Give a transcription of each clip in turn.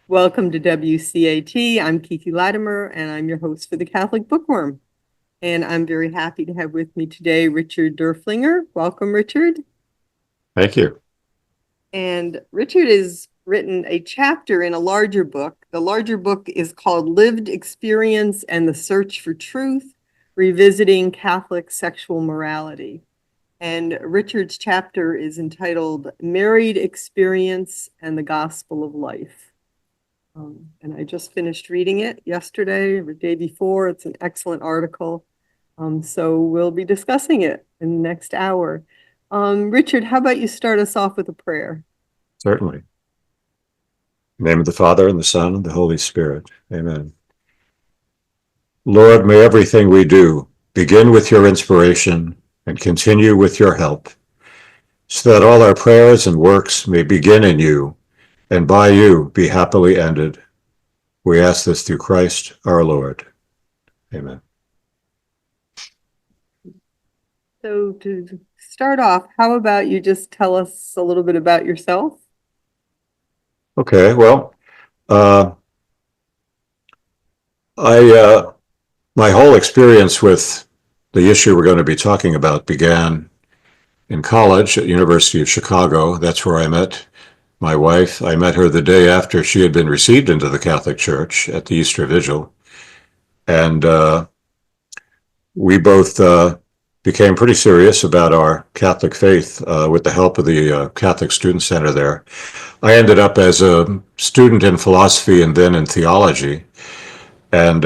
Welcome to WCAT. I'm Kiki Latimer, and I'm your host for the Catholic Bookworm. And I'm very happy to have with me today Richard Doerflinger. Welcome, Richard. Thank you. And Richard has written a chapter in a larger book. The larger book is called Lived Experience and the Search for Truth, Revisiting Catholic Sexual Morality. And Richard's chapter is entitled Married Experience and the Gospel of Life. And I just finished reading it yesterday or the day before. It's an excellent article. So we'll be discussing it in the next hour. Richard, how about you start us off with a prayer? Certainly. In the name of the Father, and the Son, and the Holy Spirit. Amen. Lord, may everything we do begin with your inspiration and continue with your help, so that all our prayers and works may begin in you, and by you be happily ended. We ask this through Christ our Lord. Amen. So to start off, how about you just tell us a little bit about yourself? Okay, well, my whole experience with the issue we're going to be talking about began in college at University of Chicago. That's where I met my wife. I met her the day after she had been received into the Catholic Church at the Easter Vigil. And we both became pretty serious about our Catholic faith with the help of the Catholic Student Center there. I ended up as a student in philosophy and then in theology. And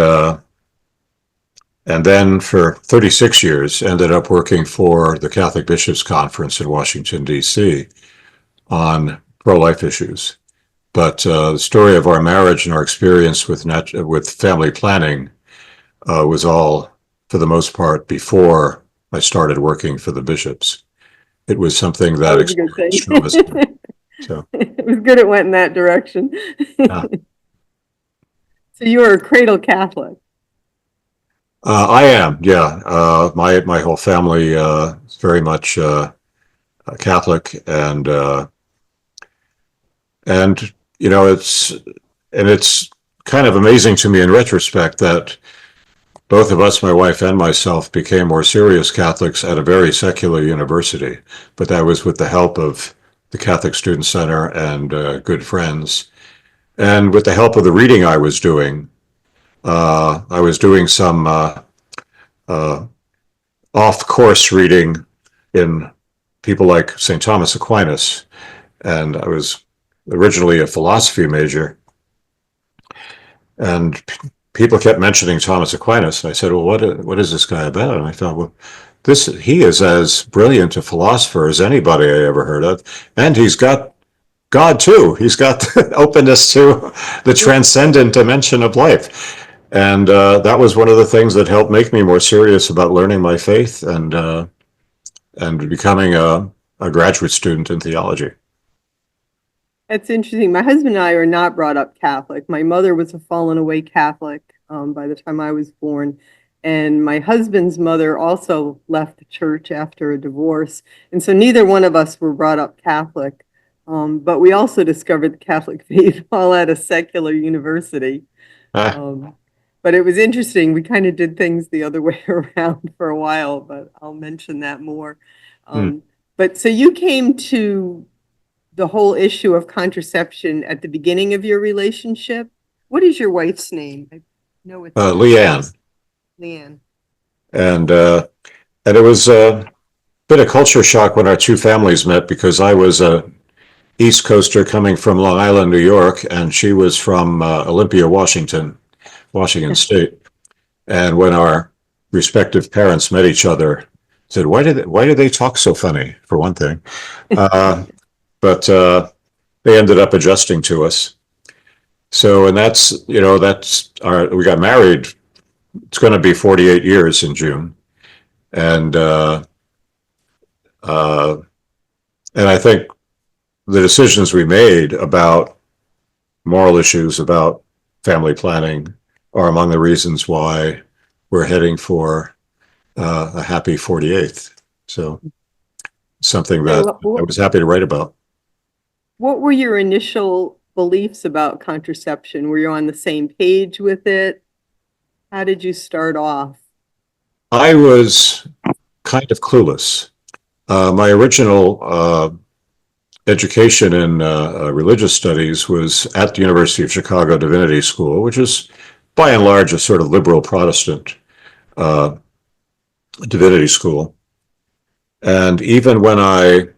then for 36 years ended up working for the Catholic Bishops' Conference in Washington, D.C. on pro-life issues. But the story of our marriage and our experience with family planning was all, for the most part, before I started working for the bishops. It was something that was a good thing. experienced us. So, It was good it went in that direction. So you were a cradle Catholic. I am, yeah. My whole family is very much Catholic, and you know it's kind of amazing to me in retrospect that both of us, my wife and myself, became more serious Catholics at a very secular university, but that was with the help of the Catholic Student Center and good friends, and with the help of the reading I was doing. I was doing some off-course reading in people like St. Thomas Aquinas, and I was originally a philosophy major, and people kept mentioning Thomas Aquinas, and I said, well, what is this guy about? And I thought, well, he is as brilliant a philosopher as anybody I ever heard of, and he's got God too. He's got openness to the transcendent dimension of life. And that was one of the things that helped make me more serious about learning my faith and becoming a graduate student in theology. That's interesting. My husband and I are not brought up Catholic. My mother was a fallen away Catholic by the time I was born. And my husband's mother also left the church after a divorce. And so neither one of us were brought up Catholic. But we also discovered the Catholic faith while at a secular university. But it was interesting. We kind of did things the other way around for a while, but I'll mention that more. But so you came to the whole issue of contraception at the beginning of your relationship. What is your wife's name? I know it's Leanne. Leanne. And it was a bit of culture shock when our two families met, because I was a East Coaster coming from Long Island, New York, and she was from Olympia, Washington State. And when our respective parents met each other, said, why do they talk so funny, for one thing? But they ended up adjusting to us. So, and we got married. It's going to be 48 years in June. And I think the decisions we made about moral issues, about family planning, are among the reasons why we're heading for a happy 48th. So something that I was happy to write about. What were your initial beliefs about contraception? Were you on the same page with it? How did you start off? I was kind of clueless. My original education in religious studies was at the University of Chicago Divinity School, which is by and large a sort of liberal Protestant uh, divinity school. And even when I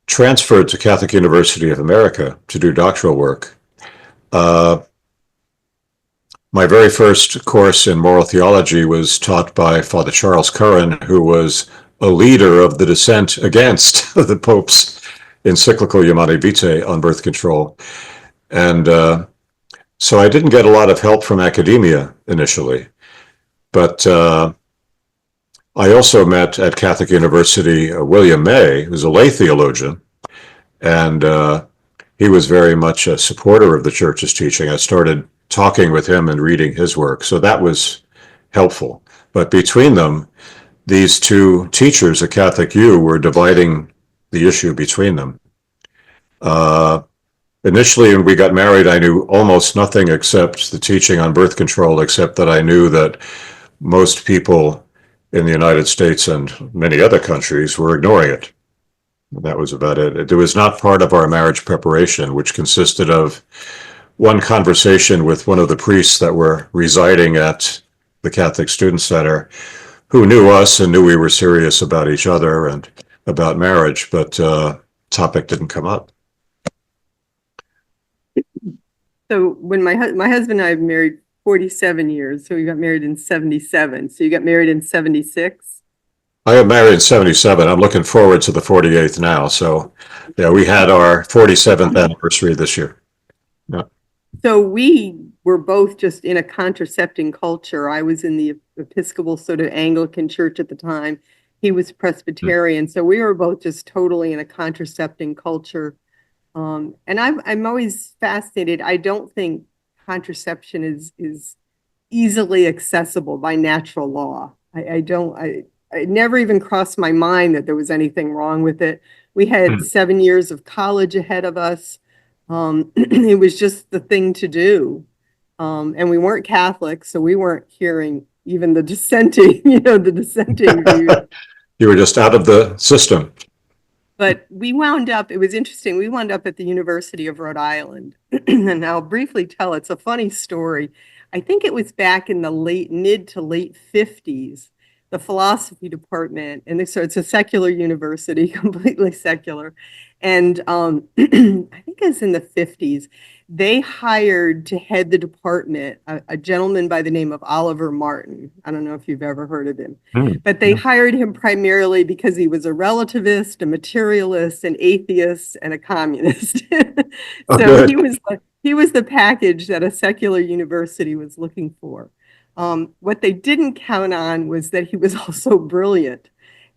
transferred to Catholic University of America to do doctoral work, uh, my very first course in moral theology was taught by Father Charles Curran, who was a leader of the dissent against the Pope's encyclical Humanae Vitae on birth control. And so I didn't get a lot of help from academia initially. But I also met at Catholic University William May, who's a lay theologian, and he was very much a supporter of the church's teaching. I started talking with him and reading his work, so that was helpful. But between them, these two teachers at Catholic U were dividing the issue between them. Uh, Initially, when we got married, I knew almost nothing except the teaching on birth control, except that I knew that most people in the United States and many other countries were ignoring it. That was about it. It was not part of our marriage preparation, which consisted of one conversation with one of the priests that were residing at the Catholic Student Center, who knew us and knew we were serious about each other and about marriage, but topic didn't come up. So when my husband and I have married 47 years, so we got married in 77. So you got married in 76? I got married in 77. I'm looking forward to the 48th now. So yeah, we had our 47th anniversary this year. Yeah. So we were both just in a contracepting culture. I was in the Episcopal sort of Anglican church at the time. He was Presbyterian. So we were both just totally in a contracepting culture. And I'm always fascinated. I don't think contraception is easily accessible by natural law. It never even crossed my mind that there was anything wrong with it. We had 7 years of college ahead of us. It was just the thing to do. And we weren't Catholic, so we weren't hearing even the dissenting, the dissenting view. You were just out of the system. But it was interesting. We wound up at the University of Rhode Island. And I'll briefly tell, it's a funny story. I think it was back in the mid to late 50s, the philosophy department, and so it's a secular university, completely secular. And I think it was in the 50s, they hired to head the department a gentleman by the name of Oliver Martin. I don't know if you've ever heard of him, but they hired him primarily because he was a relativist, a materialist, an atheist, and a communist. Oh, So good. he was the package that a secular university was looking for. What they didn't count on was that he was also brilliant.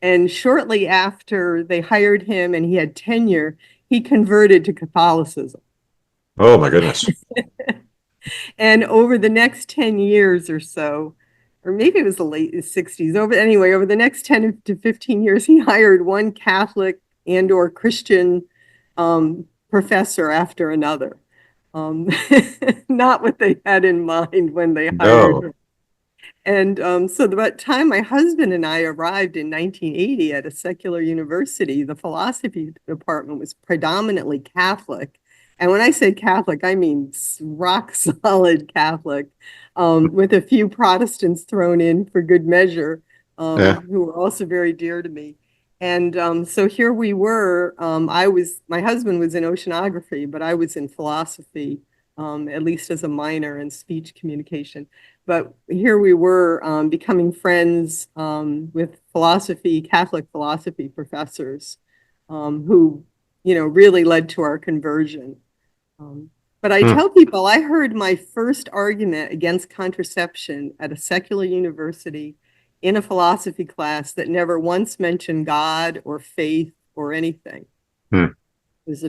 And shortly after they hired him and he had tenure, he converted to Catholicism. Oh, my goodness. And over the next 10 years or so, or maybe it was the late 60s, over the next 10 to 15 years, he hired one Catholic and or Christian professor after another. Not what they had in mind when they hired No. him. And so by the time my husband and I arrived in 1980 at a secular university, the philosophy department was predominantly Catholic. And when I say Catholic, I mean rock solid Catholic, with a few Protestants thrown in for good measure, Yeah. who were also very dear to me. And so here we were. My husband was in oceanography, but I was in philosophy, at least as a minor in speech communication. But here we were becoming friends with Catholic philosophy professors who, really led to our conversion. But I tell people I heard my first argument against contraception at a secular university in a philosophy class that never once mentioned God or faith or anything. Hmm. It was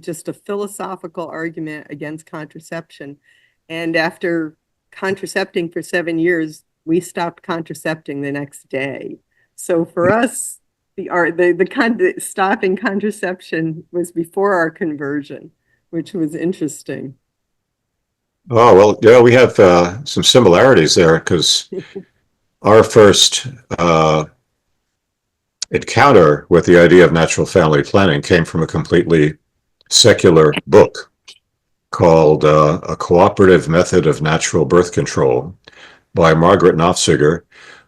just a philosophical argument against contraception. And after contracepting for 7 years, we stopped contracepting the next day. So for us, stopping contraception was before our conversion, which was interesting. Oh, well, yeah, we have some similarities there because our first encounter with the idea of natural family planning came from a completely secular book called A Cooperative Method of Natural Birth Control by Margaret Nofziger,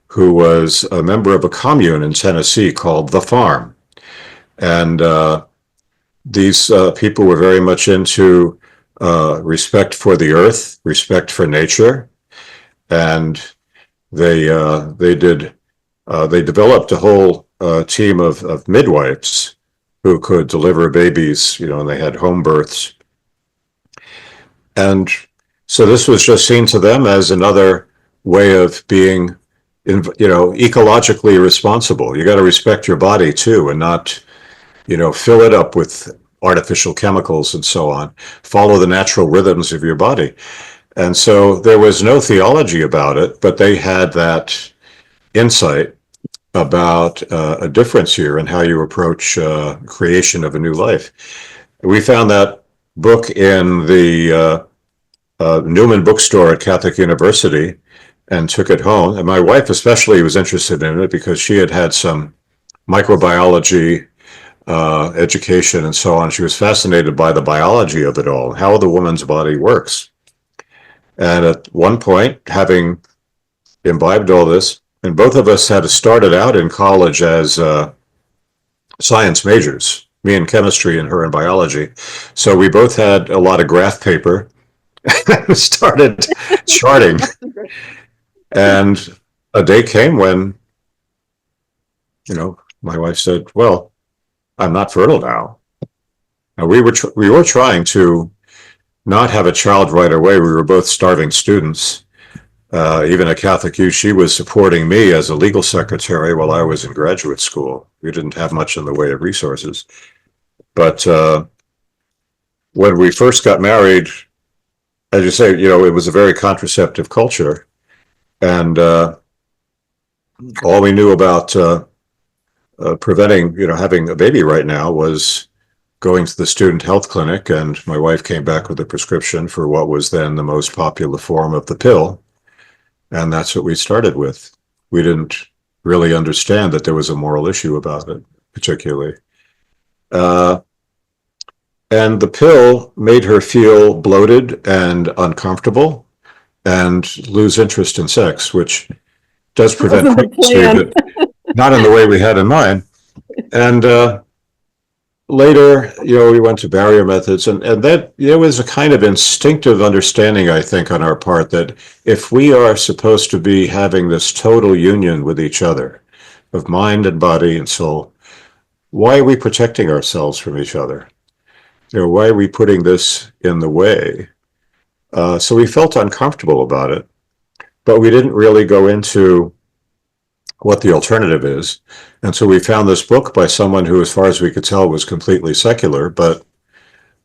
who was a member of a commune in Tennessee called The Farm. And these people were very much into respect for the earth, respect for nature, and they developed a whole team of midwives who could deliver babies, and they had home births. And so this was just seen to them as another way of being, ecologically responsible. You got to respect your body too, and not, fill it up with artificial chemicals and so on. Follow the natural rhythms of your body. And so there was no theology about it, but they had that insight about a difference here in how you approach creation of a new life. We found that book in the Newman bookstore at Catholic University and took it home. And my wife especially was interested in it because she had had some microbiology education and so on. She was fascinated by the biology of it all, how the woman's body works. And at one point, having imbibed all this, and both of us had started out in college as science majors, me in chemistry and her in biology. So we both had a lot of graph paper and started charting. And a day came when, my wife said, well, I'm not fertile now. And we were trying to not have a child right away. We were both starving students. Even at Catholic U, she was supporting me as a legal secretary while I was in graduate school. We didn't have much in the way of resources. But when we first got married, as you say, it was a very contraceptive culture. And all we knew about preventing, having a baby right now was going to the student health clinic. And my wife came back with a prescription for what was then the most popular form of the pill. And that's what we started with. We didn't really understand that there was a moral issue about it, particularly. And the pill made her feel bloated and uncomfortable and lose interest in sex, which does prevent pregnancy, but not in the way we had in mind. And later, we went to barrier methods, and that there was a kind of instinctive understanding, I think, on our part that if we are supposed to be having this total union with each other of mind and body and soul, why are we protecting ourselves from each other? Why are we putting this in the way? So we felt uncomfortable about it, but we didn't really go into what the alternative is. And so we found this book by someone who, as far as we could tell, was completely secular, but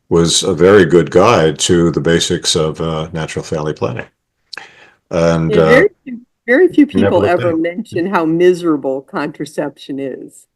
was a very good guide to the basics of natural family planning. And yeah, very few people ever mention how miserable contraception is.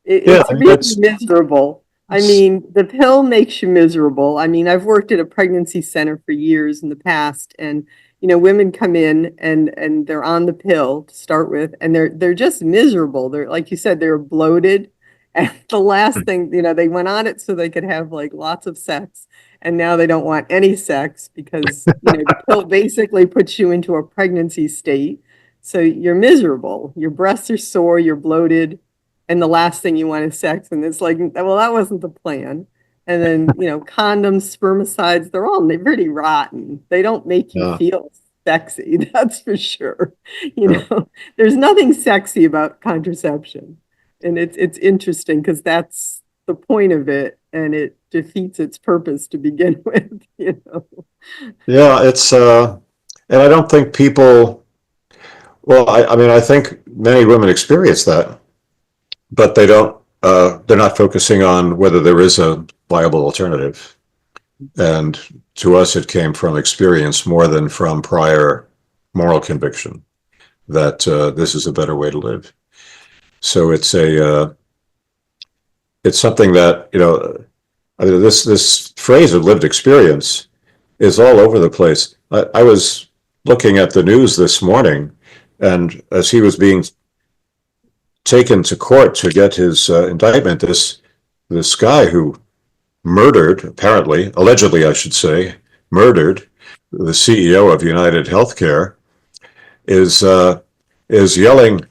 It's really miserable. I mean, the pill makes you miserable. I mean, I've worked at a pregnancy center for years in the past, and women come in and they're on the pill to start with, and they're just miserable. They're, like you said, they're bloated. And the last thing, they went on it so they could have like lots of sex. And now they don't want any sex because, the pill basically puts you into a pregnancy state. So you're miserable. Your breasts are sore, you're bloated, and the last thing you want is sex. And it's like, well, that wasn't the plan. And then, condoms, spermicides, they're pretty rotten. They don't make you feel sexy, that's for sure. There's nothing sexy about contraception. And it's interesting because that's the point of it, and it defeats its purpose to begin with, Yeah, it's and I don't think people, well, I mean, I think many women experience that, but they're not focusing on whether there is a viable alternative. And to us, it came from experience more than from prior moral conviction that this is a better way to live. So it's something that, I mean, this phrase of lived experience is all over the place. I was looking at the news this morning, and as he was being taken to court to get his indictment, this guy who murdered, apparently, allegedly, I should say, murdered the CEO of United Healthcare is is yelling,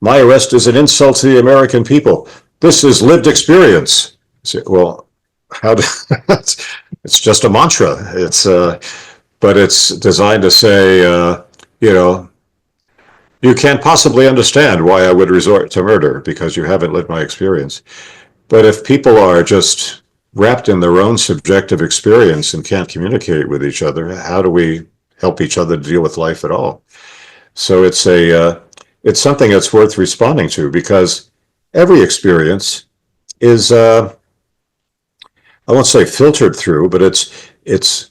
"My arrest is an insult to the American people. This is lived experience." Say, well, how do it's just a mantra. But it's designed to say, you know, you can't possibly understand why I would resort to murder because you haven't lived my experience. But if people are just wrapped in their own subjective experience and can't communicate with each other, how do we help each other to deal with life at all? So it's something that's worth responding to because every experience is I won't say filtered through, but it's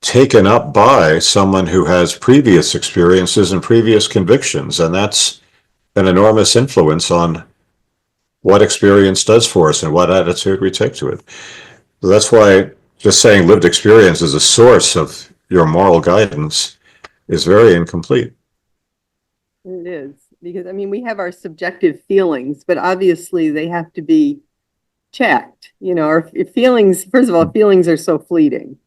taken up by someone who has previous experiences and previous convictions, and that's an enormous influence on what experience does for us and what attitude we take to it. So that's why just saying lived experience is a source of your moral guidance is very incomplete. It is, because I mean, we have our subjective feelings, but obviously they have to be checked. You know, our feelings, first of all, feelings are so fleeting,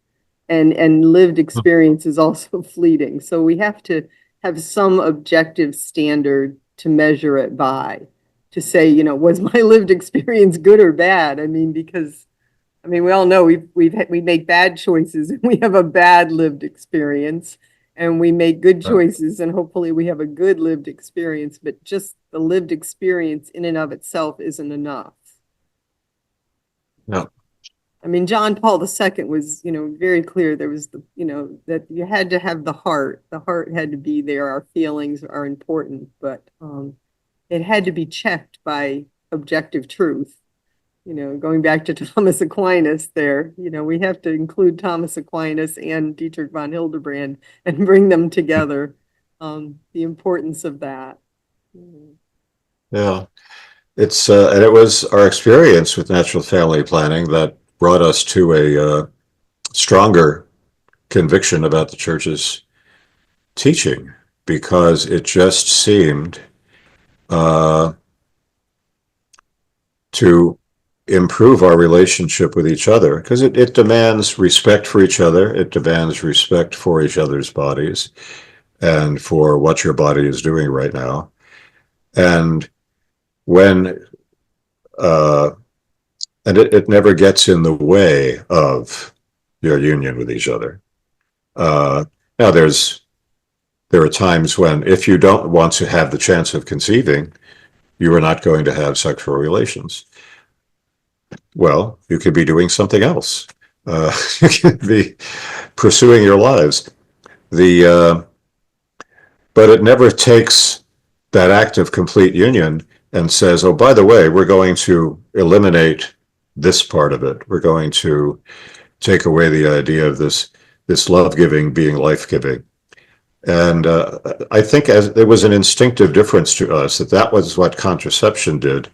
and lived experience is also fleeting. So we have to have some objective standard to measure it by, to say, you know, was my lived experience good or bad? I mean, because I mean, we all know we make bad choices and we have a bad lived experience, and we make good choices and hopefully we have a good lived experience, but just the lived experience in and of itself isn't enough. No. I mean, John Paul II was, you know, very clear. There was the, you know, that you had to have the heart. The heart had to be there. Our feelings are important, but it had to be checked by objective truth. You know, going back to Thomas Aquinas there, you know, we have to include Thomas Aquinas and Dietrich von Hildebrand and bring them together. The importance of that. Yeah. It's and it was our experience with natural family planning that brought us to a stronger conviction about the church's teaching because it just seemed uh, to improve our relationship with each other because it demands respect for each other. It demands respect for each other's bodies and for what your body is doing right now. And when and it never gets in the way of your union with each other. Now, there are times when if you don't want to have the chance of conceiving, you are not going to have sexual relations. Well, you could be doing something else. You could be pursuing your lives. But it never takes that act of complete union and says, oh, by the way, we're going to eliminate this part of it. We're going to take away the idea of this love giving being life giving. And I think as there was an instinctive difference to us that was what contraception did.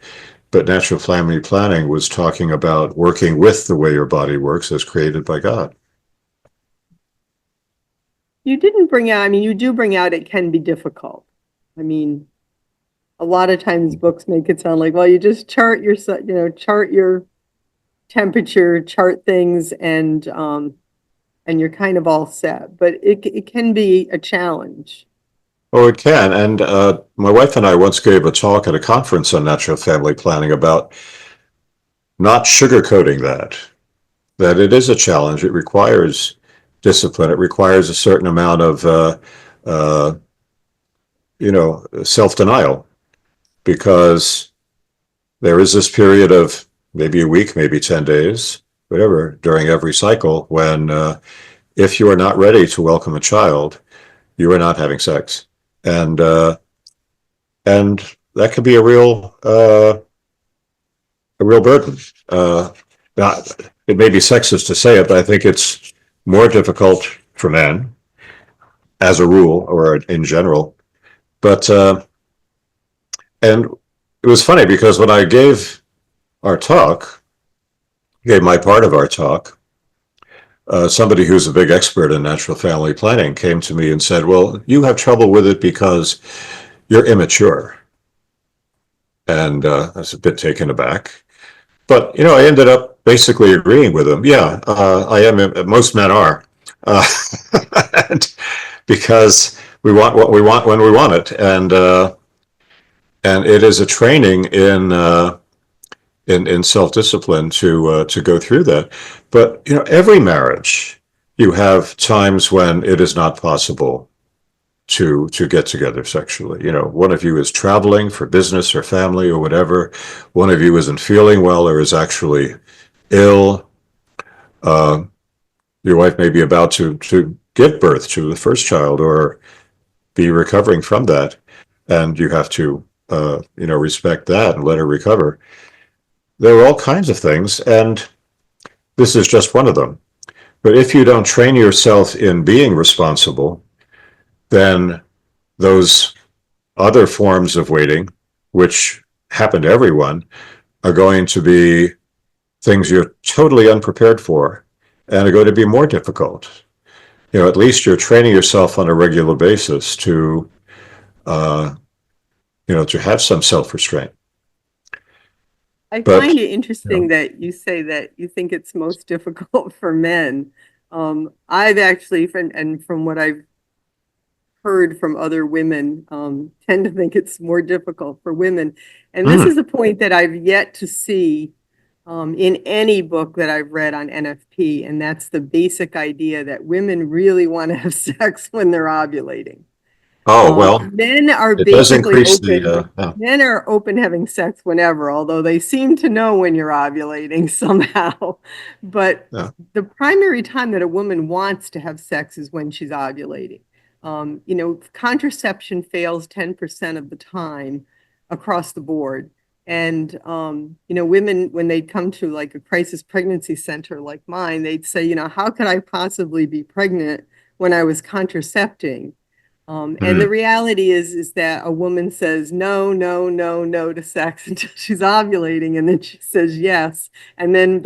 But natural family planning was talking about working with the way your body works as created by God. You didn't bring out, I mean, you do bring out it can be difficult. I mean, a lot of times books make it sound like, well, you just chart your, you know, chart your temperature, chart things, and you're kind of all set. But it can be a challenge. Oh, it can. And my wife and I once gave a talk at a conference on natural family planning about not sugarcoating that it is a challenge. It requires discipline. It requires a certain amount of, self-denial because there is this period of maybe a week, maybe 10 days, whatever, during every cycle when if you are not ready to welcome a child, you are not having sex. And that can be a real burden. Not, it may be sexist to say it, but I think it's more difficult for men as a rule or in general. But and it was funny because when I gave our talk, gave my part of our talk, somebody who's a big expert in natural family planning came to me and said, well, you have trouble with it because you're immature. And I was a bit taken aback. But, I ended up basically agreeing with him. Yeah, I am. Most men are. Uh, because we want what we want when we want it. And it is a training in self-discipline to go through that. But every marriage, you have times when it is not possible to get together sexually. One of you is traveling for business or family or whatever. One of you isn't feeling well or is actually ill. Your wife may be about to give birth to the first child or be recovering from that, and you have to respect that and let her recover. There are all kinds of things, and this is just one of them. But if you don't train yourself in being responsible, then those other forms of waiting, which happen to everyone, are going to be things you're totally unprepared for and are going to be more difficult. At least you're training yourself on a regular basis to have some self-restraint. I But find it interesting that you say that you think it's most difficult for men. I've actually, and from what I've heard from other women, tend to think it's more difficult for women. And this is a point that I've yet to see in any book that I've read on NFP, and that's the basic idea that women really want to have sex when they're ovulating. well, Men are it does basically increase open. Men are open having sex whenever, although they seem to know when you're ovulating somehow. But yeah. the primary time that a woman wants to have sex is when she's ovulating. Contraception fails 10% of the time across the board. And, women, when they come to like a crisis pregnancy center like mine, they'd say, how could I possibly be pregnant when I was contracepting? And the reality is that a woman says no, no, no, no to sex until she's ovulating, and then she says yes. And then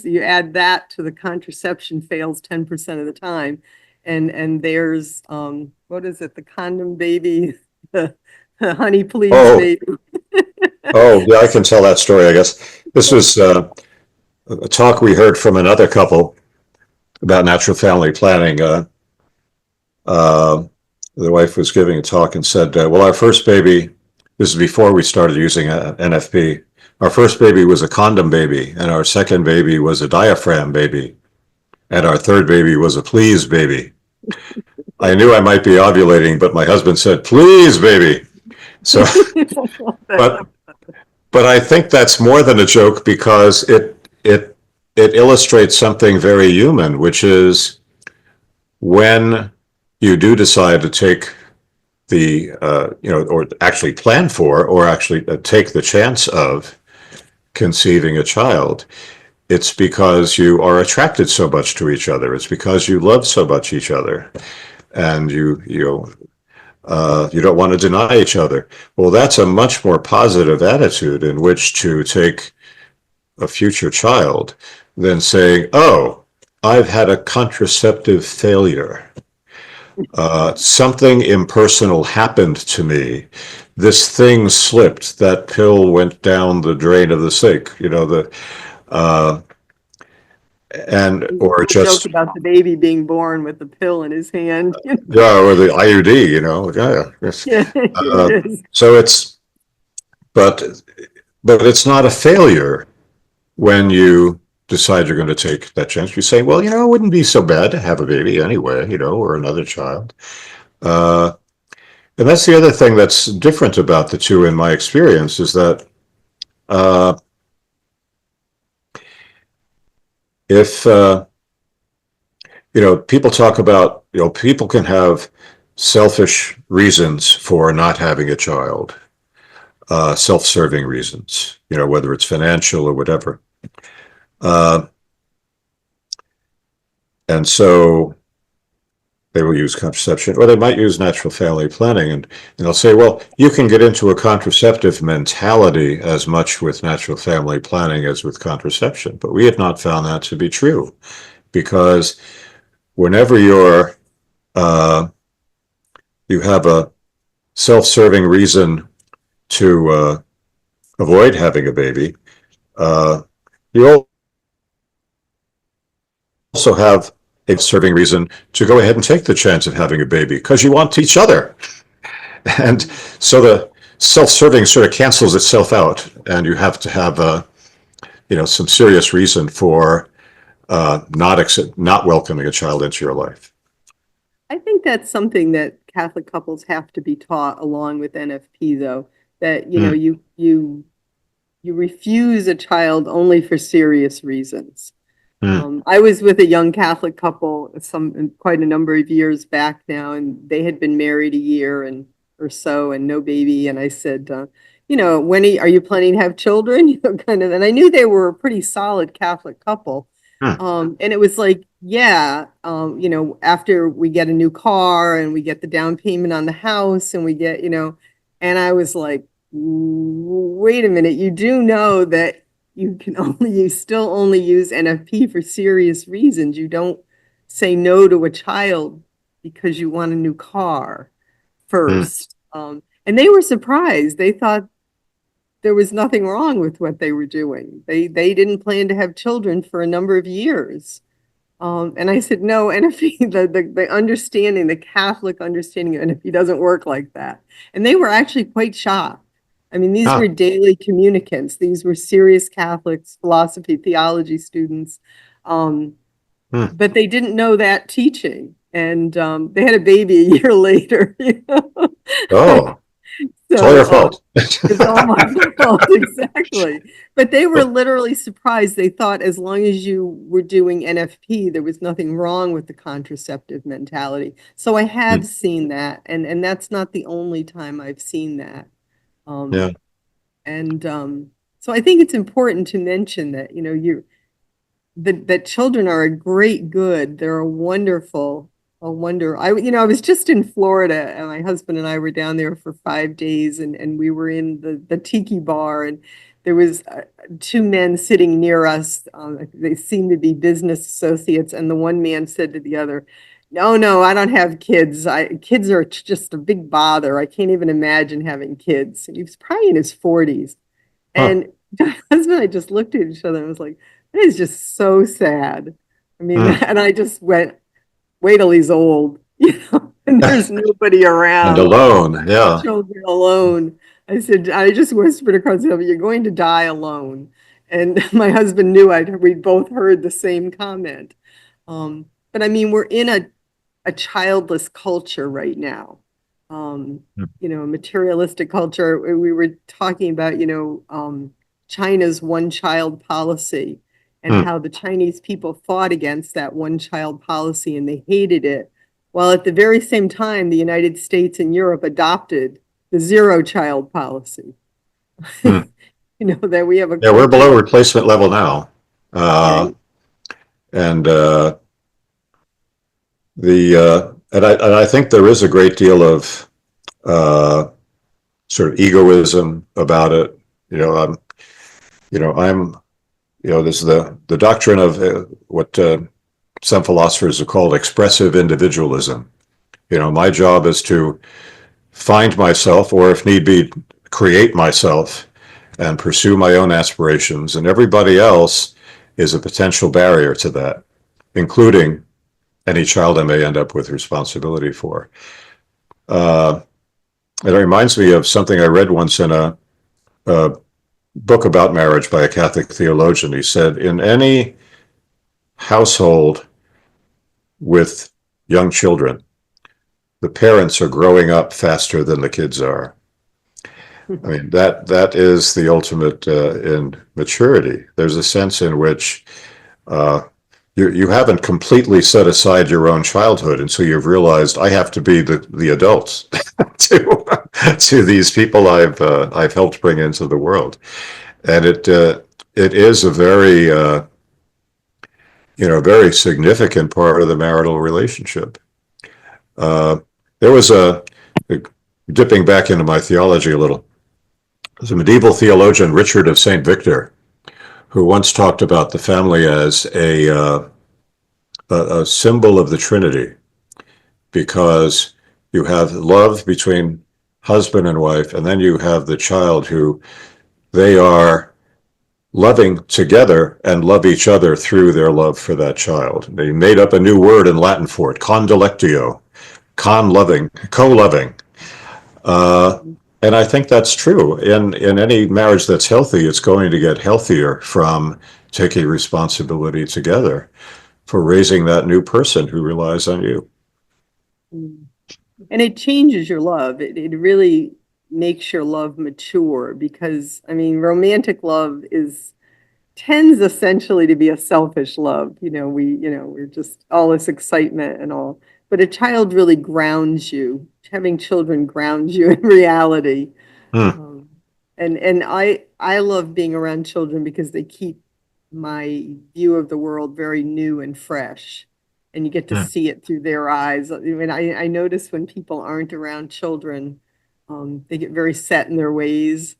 you add that to the contraception fails 10% of the time. And there's, what is it, the condom baby, the honey please baby. Yeah, I can tell that story, I guess. This was a talk we heard from another couple about natural family planning. The wife was giving a talk and said, well, our first baby, this is before we started using NFP, our first baby was a condom baby, and our second baby was a diaphragm baby, and our third baby was a please baby. I knew I might be ovulating, but my husband said, please, baby. So, but I think that's more than a joke because it illustrates something very human, which is when you do decide to take the, or actually plan for, or actually take the chance of conceiving a child, it's because you are attracted so much to each other. It's because you love so much each other, and you don't want to deny each other. Well, that's a much more positive attitude in which to take a future child than saying, oh, I've had a contraceptive failure. Something impersonal happened to me. This thing slipped. That pill went down the drain of the sink. Or just joke about the baby being born with the pill in his hand. Yeah, or the IUD. Yeah. Yes. It is. So but it's not a failure when you decide you're going to take that chance. You say, well, it wouldn't be so bad to have a baby anyway, or another child. And that's the other thing that's different about the two in my experience is that if, people talk about, people can have selfish reasons for not having a child, self-serving reasons, whether it's financial or whatever. And so they will use contraception, or they might use natural family planning, and they'll say, well, you can get into a contraceptive mentality as much with natural family planning as with contraception. But we have not found that to be true, because whenever uh, you have a self-serving reason to avoid having a baby, uh, you also have a serving reason to go ahead and take the chance of having a baby because you want each other. And so the self-serving sort of cancels itself out, and you have to have some serious reason for not welcoming a child into your life. I think that's something that Catholic couples have to be taught along with NFP, though, that, Mm, you refuse a child only for serious reasons. mm, I was with a young Catholic couple quite a number of years back now, and they had been married a year and or so and no baby. And I said, are you planning to have children? Kind of. And I knew they were a pretty solid Catholic couple. mm, And it was like, yeah, after we get a new car and we get the down payment on the house and we get, and I was like, wait a minute, you do know that you still only use NFP for serious reasons. You don't say no to a child because you want a new car mm, first. And they were surprised. They thought there was nothing wrong with what they were doing. They didn't plan to have children for a number of years. And I said, no, NFP, the understanding, the Catholic understanding of NFP doesn't work like that. And they were actually quite shocked. I mean, these were ah, daily communicants. These were serious Catholics, philosophy, theology students. Um, mm. but they didn't know that teaching. And they had a baby a year later. Oh, it's all So your fault. it's all my fault, exactly. But they were literally surprised. They thought as long as you were doing NFP, there was nothing wrong with the contraceptive mentality. So I have Mm, seen that, and that's not the only time I've seen that. Um, yeah. and so I think it's important to mention that, that children are a great good. They're a wonder. I was just in Florida, and my husband and I were down there for 5 days, and we were in the tiki bar, and there was two men sitting near us. They seemed to be business associates, and the one man said to the other, "No, no, I don't have kids. Kids are just a big bother. I can't even imagine having kids." And he was probably in his 40s. Huh. And my husband and I just looked at each other and was like, that is just so sad. I mean, Mm. and I just went, wait till he's old, and there's nobody And around, alone, the yeah. children alone. I said, I just whispered across the table, you're going to die alone. And my husband knew we'd both heard the same comment. But I mean, we're in a childless culture right now. Um, Mm, a materialistic culture. We were talking about, China's one child policy and mm, how the Chinese people fought against that one child policy and they hated it. While at the very same time, the United States and Europe adopted the zero child policy. mm. That we have a Yeah, we're culture below that, replacement level now. Uh, right? and I think there is a great deal of uh, sort of egoism about it. You know, I'm, I'm, there's the doctrine of what some philosophers have called expressive individualism. My job is to find myself, or if need be, create myself and pursue my own aspirations, and everybody else is a potential barrier to that, including any child I may end up with responsibility for. Uh, it reminds me of something I read once in a book about marriage by a Catholic theologian. He said, in any household with young children, the parents are growing up faster than the kids are. I mean, that is the ultimate in maturity. There's a sense in which uh, you haven't completely set aside your own childhood, and so you've realized I have to be the adult to these people I've helped bring into the world, and it is a very significant part of the marital relationship. Uh, there was dipping back into my theology a little, there's a medieval theologian, Richard of St. Victor, who once talked about the family as a symbol of the Trinity, because you have love between husband and wife, and then you have the child who they are loving together and love each other through their love for that child. They made up a new word in Latin for it, condilectio, con-loving, co-loving. Uh, and I think that's true. In any marriage that's healthy, it's going to get healthier from taking responsibility together for raising that new person who relies on you. And it changes your love. It really makes your love mature because, I mean, romantic love tends essentially to be a selfish love. We're just all this excitement and all. But a child really grounds you. Having children grounds you in reality. Hmm. And I love being around children because they keep my view of the world very new and fresh. And you get to Hmm. see it through their eyes. I mean, I notice when people aren't around children, they get very set in their ways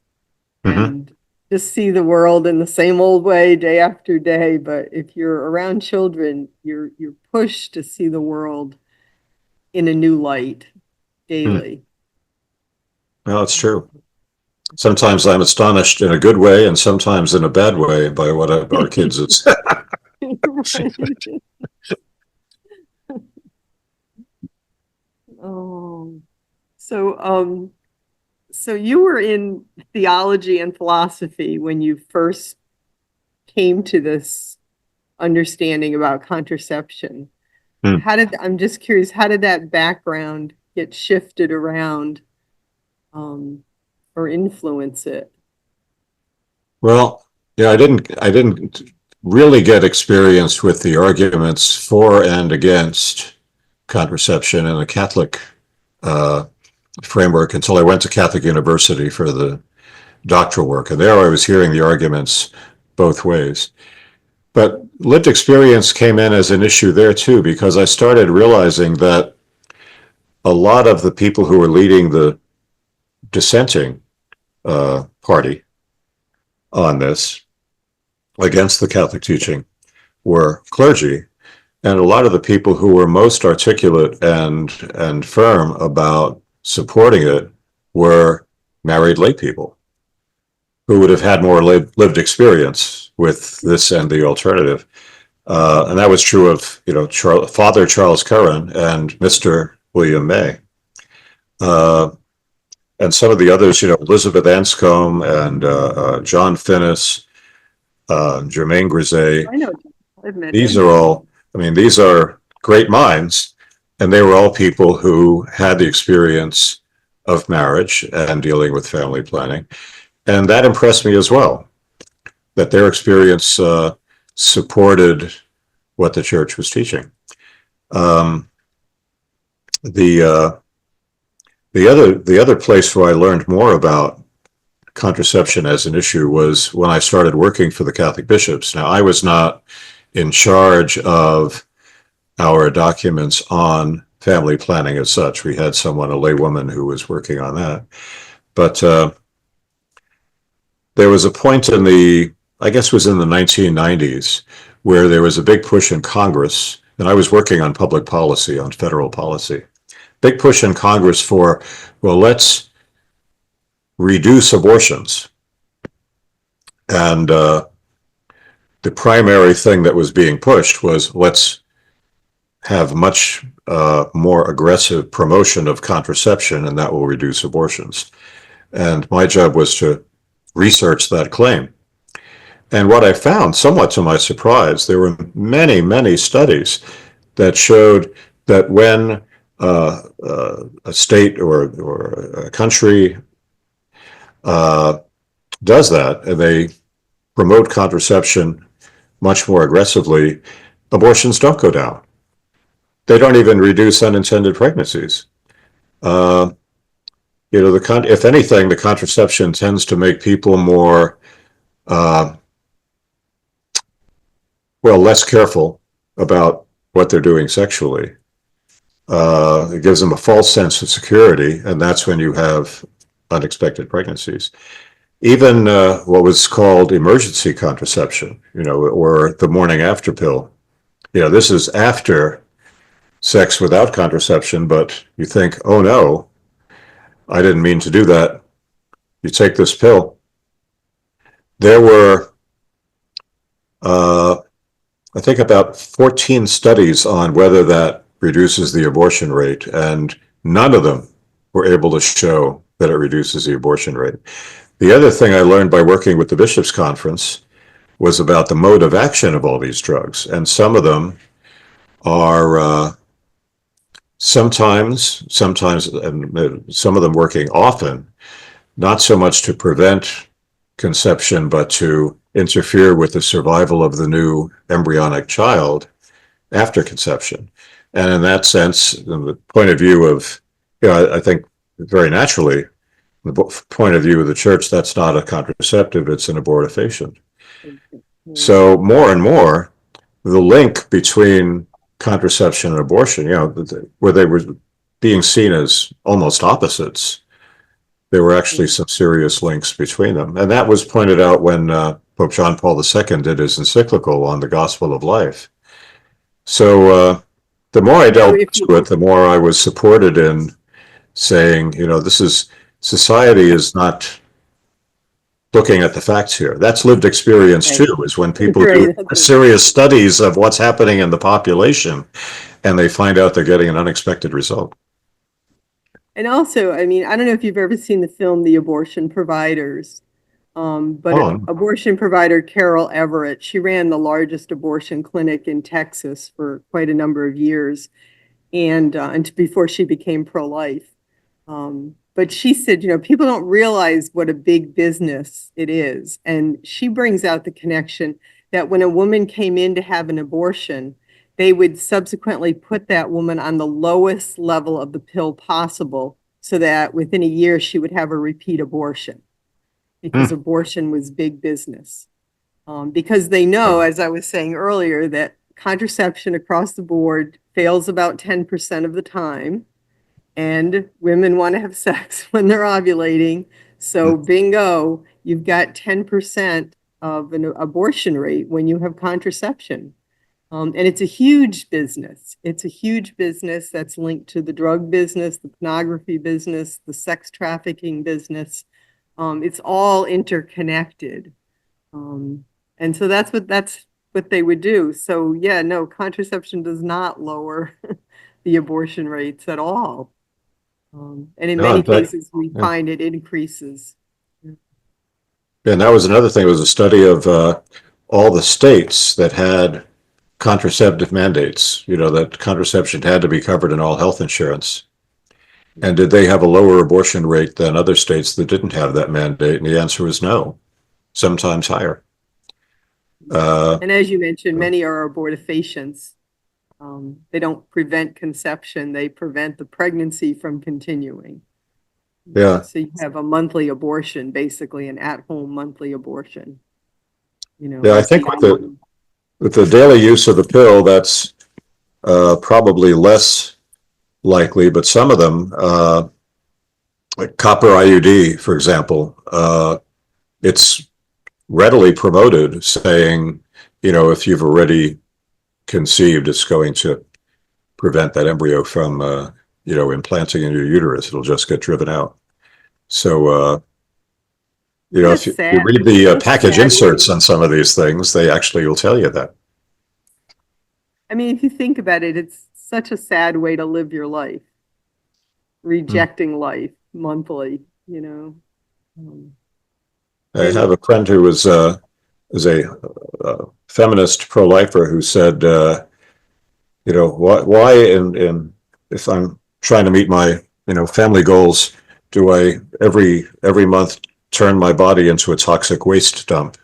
Mm-hmm. and just see the world in the same old way day after day. But if you're around children, you're pushed to see the world in a new light Hmm. daily. Well, it's true. Sometimes I'm astonished in a good way, and sometimes in a bad way by what our kids have said. Right. Oh, so so you were in theology and philosophy when you first came to this understanding about contraception. Hmm. I'm just curious, how did that background get shifted around um, or influence it? Well, yeah, I didn't really get experience with the arguments for and against contraception in a Catholic uh, framework until I went to Catholic University for the doctoral work, and there I was hearing the arguments both ways. But lived experience came in as an issue there too, because I started realizing that a lot of the people who were leading the dissenting party on this against the Catholic teaching were clergy, and a lot of the people who were most articulate and firm about supporting it were married lay people who would have had more lived experience with this and the alternative. And that was true of Father Charles Curran and Mr. William May. Uh, and some of the others, Elizabeth Anscombe and John Finnis, Germain Grisey. I know, I've met These him. are all, I mean, these are great minds, and they were all people who had the experience of marriage and dealing with family planning. And that impressed me as well, that their experience supported what the church was teaching. Um, the the other place where I learned more about contraception as an issue was when I started working for the Catholic bishops. Now, I was not in charge of our documents on family planning as such. We had someone, a laywoman, who was working on that. But there was a point I guess it was in the 1990s, where there was a big push in Congress, and I was working on public policy, on federal policy. Big push in Congress for, well, let's reduce abortions. And the primary thing that was being pushed was let's have much more aggressive promotion of contraception, and that will reduce abortions. And my job was to research that claim. And what I found, somewhat to my surprise, there were many, many studies that showed that when a state or a country does that, and they promote contraception much more aggressively, abortions don't go down. They don't even reduce unintended pregnancies. Uh, if anything, the contraception tends to make people more, uh, less careful about what they're doing sexually. It gives them a false sense of security, and that's when you have unexpected pregnancies. Even what was called emergency contraception, or the morning after pill. This is after sex without contraception, but you think, oh no, I didn't mean to do that. You take this pill. There were, uh, I think, about 14 studies on whether that reduces the abortion rate, and none of them were able to show that it reduces the abortion rate. The other thing I learned by working with the Bishops' Conference was about the mode of action of all these drugs, and some of them are sometimes, and some of them working often, not so much to prevent conception, but to interfere with the survival of the new embryonic child after conception. And in that sense, in the point of view of, I think very naturally, the point of view of the church, that's not a contraceptive, it's an abortifacient. So more and more, the link between contraception and abortion, where they were being seen as almost opposites, there were actually some serious links between them. And that was pointed out when Pope John Paul II did his encyclical on the Gospel of Life. So the more I delved into it, the more I was supported in saying, society is not looking at the facts here. That's lived experience too, is when people do serious studies of what's happening in the population and they find out they're getting an unexpected result. And also, I mean, I don't know if you've ever seen the film The Abortion Providers, but abortion provider Carol Everett, she ran the largest abortion clinic in Texas for quite a number of years, and before she became pro-life. But she said, people don't realize what a big business it is. And she brings out the connection that when a woman came in to have an abortion, they would subsequently put that woman on the lowest level of the pill possible so that within a year she would have a repeat abortion, because abortion was big business. Because they know, as I was saying earlier, that contraception across the board fails about 10% of the time. And women want to have sex when they're ovulating. So bingo, you've got 10% of an abortion rate when you have contraception. And it's a huge business. It's a huge business that's linked to the drug business, the pornography business, the sex trafficking business. It's all interconnected. And so that's what they would do. So yeah, no, contraception does not lower the abortion rates at all. And in many cases, we find it increases. And that was another thing. It was a study of all the states that had contraceptive mandates, that contraception had to be covered in all health insurance. And did they have a lower abortion rate than other states that didn't have that mandate? And the answer was no, sometimes higher. And as you mentioned, many are abortifacients. They don't prevent conception, they prevent the pregnancy from continuing. Yeah. So you have a monthly abortion, basically an at-home monthly abortion. Yeah, I think with the daily use of the pill, that's probably less likely, but some of them, like copper IUD, for example, it's readily promoted saying, if you've already conceived, it's going to prevent that embryo from, implanting in your uterus. It'll just get driven out. So, if you read the package inserts on some of these things, they actually will tell you that. I mean, if you think about it, it's such a sad way to live your life, rejecting life monthly, I have a friend who is a feminist pro-lifer who said, why if I'm trying to meet my, family goals, do I every month turn my body into a toxic waste dump?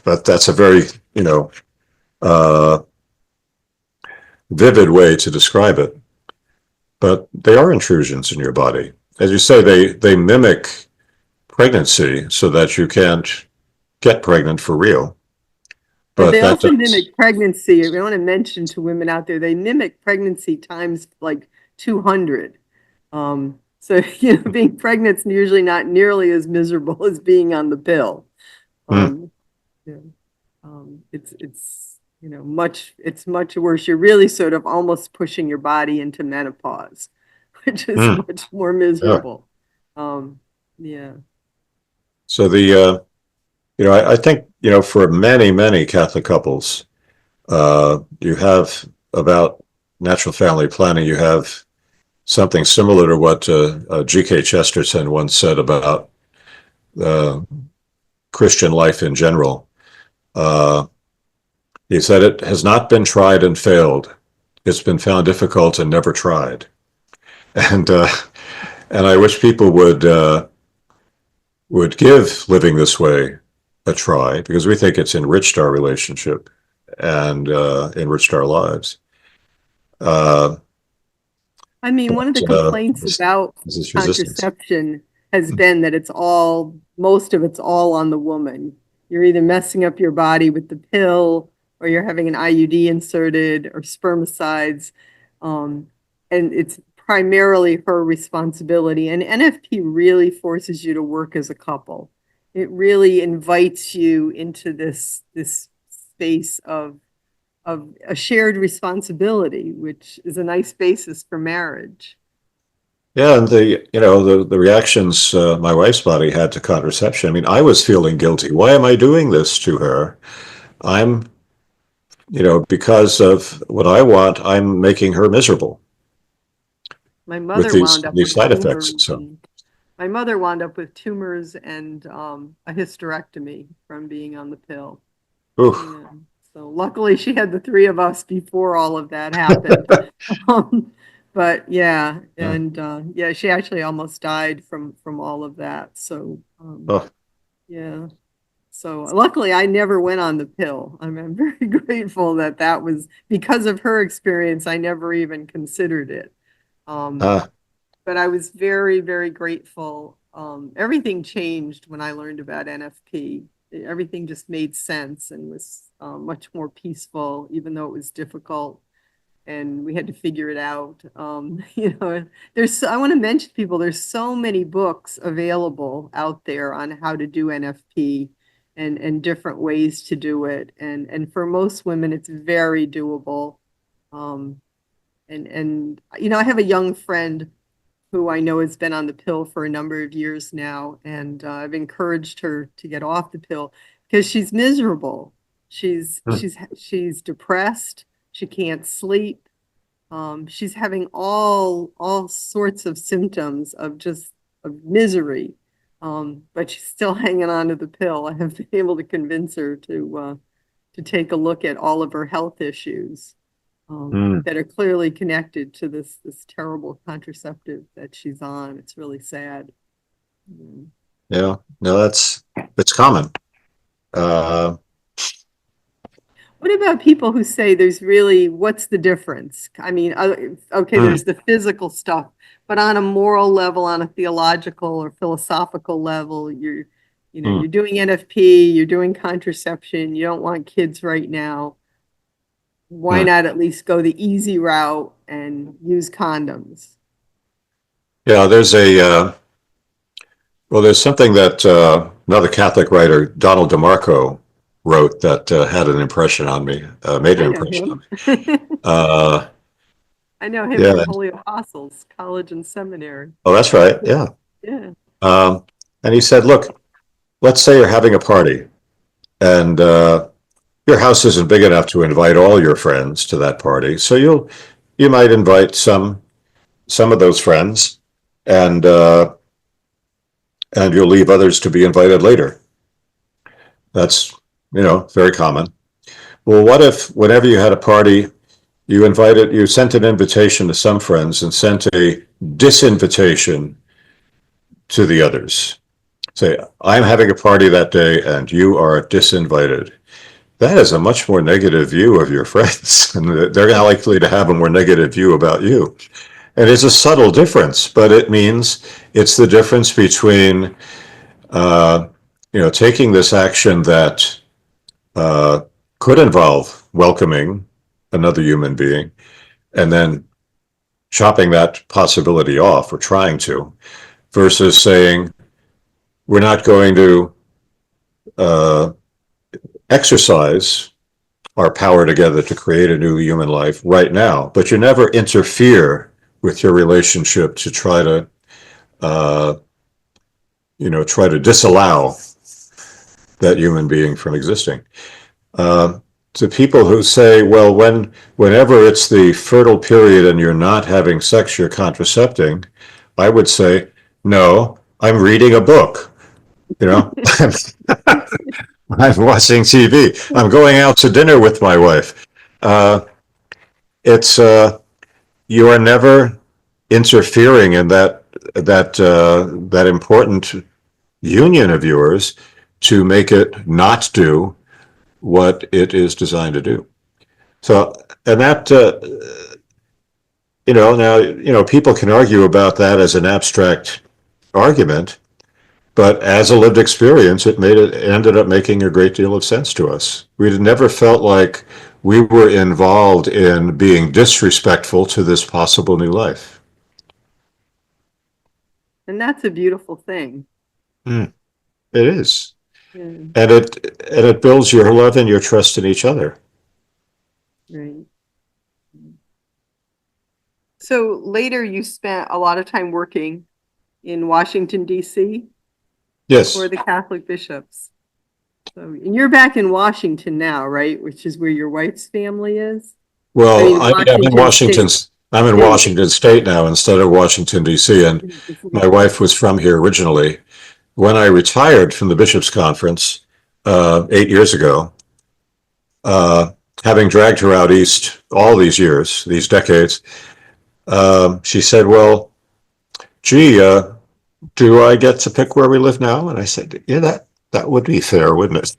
But that's a very, vivid way to describe it. But they are intrusions in your body. As you say, they mimic pregnancy so that you can't get pregnant for real. But they also mimic pregnancy. I want to mention to women out there, they mimic pregnancy times like 200. So, being pregnant's usually not nearly as miserable as being on the pill. Mm, Um, yeah. It's it's much worse. You're really sort of almost pushing your body into menopause, which is mm, much more yeah. miserable. Um, yeah. So I think, for many, many Catholic couples, you have about natural family planning, you have something similar to what G.K. Chesterton once said about uh, Christian life in general. Uh, he said, "It has not been tried and failed. It's been found difficult and never tried." And and I wish people would give living this way a try, because we think it's enriched our relationship and enriched our lives. Uh, I mean, one of the but complaints about this is resistance. contraception has been that most of it's all on the woman. You're either messing up your body with the pill, or you're having an IUD inserted, or spermicides. Um, and it's primarily her responsibility. And NFP really forces you to work as a couple. It really invites you into this space of a shared responsibility, which is a nice basis for marriage. Yeah, and the reactions my wife's body had to contraception. I mean, I was feeling guilty. Why am I doing this to her? I'm, because of what I want, I'm making her miserable My with mother these wound up these with side effects. tumors, So, and my mother wound up with tumors and a hysterectomy from being on the pill. oof. Yeah. So luckily she had the three of us before all of that happened. Um, but yeah, Yeah. and yeah, she actually almost died from all of that. So Oh, yeah. So luckily, I never went on the pill. I'm very grateful that that was because of her experience. I never even considered it. Um, ah, but I was very, very grateful. Everything changed when I learned about NFP. Everything just made sense and was much more peaceful, even though it was difficult and we had to figure it out. I want to mention to people, there's so many books available out there on how to do NFP and different ways to do it. And for most women, it's very doable. Um, I have a young friend who I know has been on the pill for a number of years now, and I've encouraged her to get off the pill because she's miserable. She's hmm, she's she's depressed. She can't sleep. She's having all sorts of symptoms of misery, but she's still hanging on to the pill. I have been able to convince her to take a look at all of her health issues mm, that are clearly connected to this terrible contraceptive that she's on. It's really sad. Mm. yeah. No, that's common. Uh, What about people who say what's the difference? I mean, okay, mm, there's the physical stuff, but on a moral level, on a theological or philosophical level, mm, you're doing NFP, you're doing contraception, you don't want kids right now. Why mm. not at least go the easy route and use condoms? Yeah, there's something that another Catholic writer, Donald DeMarco, wrote that had an impression on me, made an I know impression on him. me. Uh, I know him yeah. from Holy Apostles College and Seminary. Oh, that's right. Yeah. Yeah. Um, and he said, look, let's say you're having a party and your house isn't big enough to invite all your friends to that party. So you might invite some of those friends and and you'll leave others to be invited later. That's, very common. Well, what if whenever you had a party, you sent an invitation to some friends and sent a disinvitation to the others? Say, I'm having a party that day and you are disinvited. That is a much more negative view of your friends, and they're likely to have a more negative view about you. And it's a subtle difference, but it means it's the difference between, uh, taking this action that uh, could involve welcoming another human being and then chopping that possibility off or trying to, versus saying, we're not going to uh, exercise our power together to create a new human life right now, but you never interfere with your relationship to uh, try to disallow that human being from existing. Uh, to people who say, well, whenever it's the fertile period and you're not having sex, you're contracepting, I would say, no, I'm reading a book. You know, I'm watching TV. I'm going out to dinner with my wife. Uh, it's you are never interfering in that important union of yours to make it not do what it is designed to do. So, and that now people can argue about that as an abstract argument, but as a lived experience, it ended up making a great deal of sense to us. We never felt like we were involved in being disrespectful to this possible new life. And that's a beautiful thing. Mm, it is. Yeah, And it builds your love and your trust in each other. right. So later you spent a lot of time working in Washington, D.C. for Yes. the Catholic bishops. So, and you're back in Washington now, right? Which is where your wife's family is? I Well, mean, I'm in Washington Washington. State. I'm in State. Washington State now instead of Washington D.C. And my wife was from here originally. When I retired from the Bishops' Conference 8 years ago, uh, having dragged her out east all these years, these decades, she said, "Well, gee, do I get to pick where we live now?" And I said, "Yeah, that would be fair, wouldn't it?"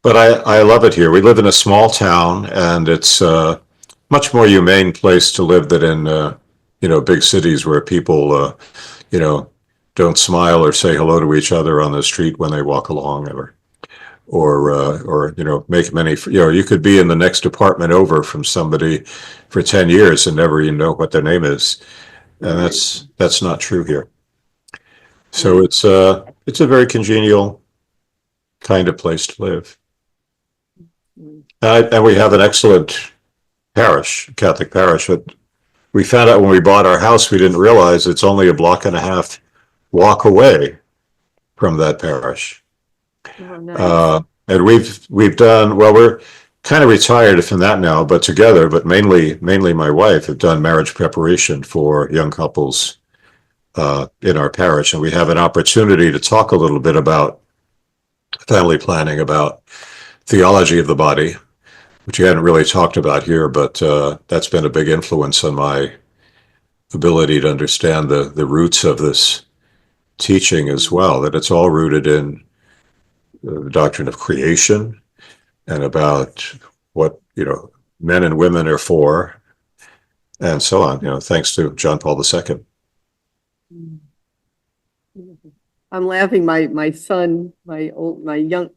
But I love it here. We live in a small town, and it's a much more humane place to live than in big cities where people you know don't smile or say hello to each other on the street when they walk along, or make many. You could be in the next apartment over from somebody for 10 years and never even know what their name is, and Right, that's not true here. So right. it's a very congenial kind of place to live. Mm. And we have an excellent parish, Catholic parish. But we found out when we bought our house, we didn't realize it's only a block and a half walk away from that parish. Oh, nice. And we've done well. We're kind of retired from that now, but together, but mainly my wife have done marriage preparation for young couples in our parish, and we have an opportunity to talk a little bit about family planning, about theology of the body, which you hadn't really talked about here, but that's been a big influence on my ability to understand the roots of this teaching as Mm. well, that it's all rooted in the doctrine of creation and about what, men and women are for, and so on, thanks to John Paul II. Mm. I'm laughing. My son, my young,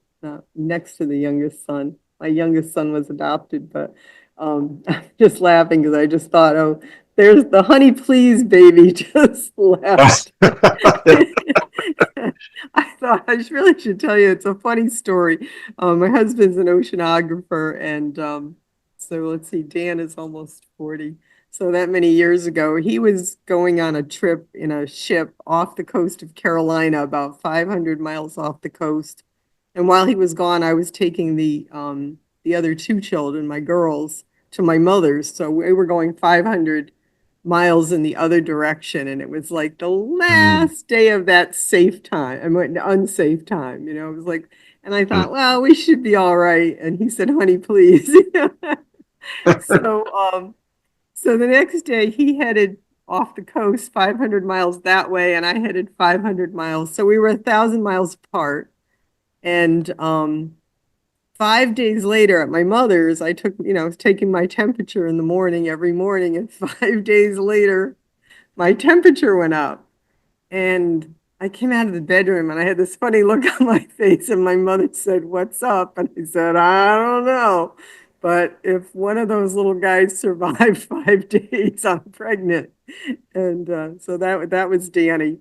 next to the youngest son. My youngest son was adopted, but I'm just laughing because I just thought, oh, there's the honey please baby just left. I thought I really should tell you it's a funny story. My husband's an oceanographer, and so let's see, Dan is almost 40. So that many years ago, he was going on a trip in a ship off the coast of Carolina, about 500 miles off the coast. And while he was gone, I was taking the other two children, my girls, to my mother's. So we were going 500 miles in the other direction, and it was like the Mm, last day of that safe time. I mean, unsafe time. It was like, and I mm, thought, well, we should be all right. And he said, "Honey, please." So, so the next day he headed off the coast 500 miles that way, and I headed 500 miles. So we were 1,000 miles apart. And 5 days later at my mother's, I took, I was taking my temperature in the morning every morning. And 5 days later, my temperature went up. And I came out of the bedroom and I had this funny look on my face. And my mother said, "What's up?" And I said, "I don't know." But if one of those little guys survived 5 days, I'm pregnant. And so that was Danny.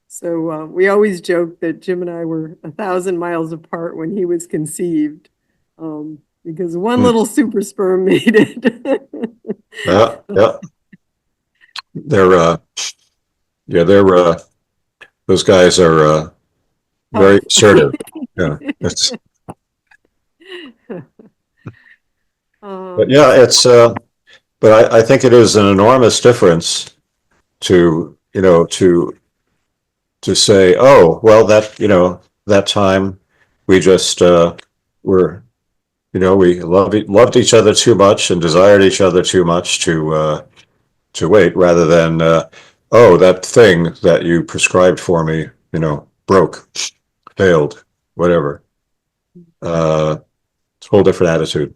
So we always joke that Jim and I were 1,000 miles apart when he was conceived, because one Hmm. little super sperm made it. Yeah, yeah. They're yeah, those guys are very Tough. assertive. Yeah. It's but Um, yeah, it's but I think it is an enormous difference to, to say, oh, well, that, that time we just were, we loved each other too much and desired each other too much to wait, rather than oh, that thing that you prescribed for me, broke, failed, whatever. It's a whole different attitude.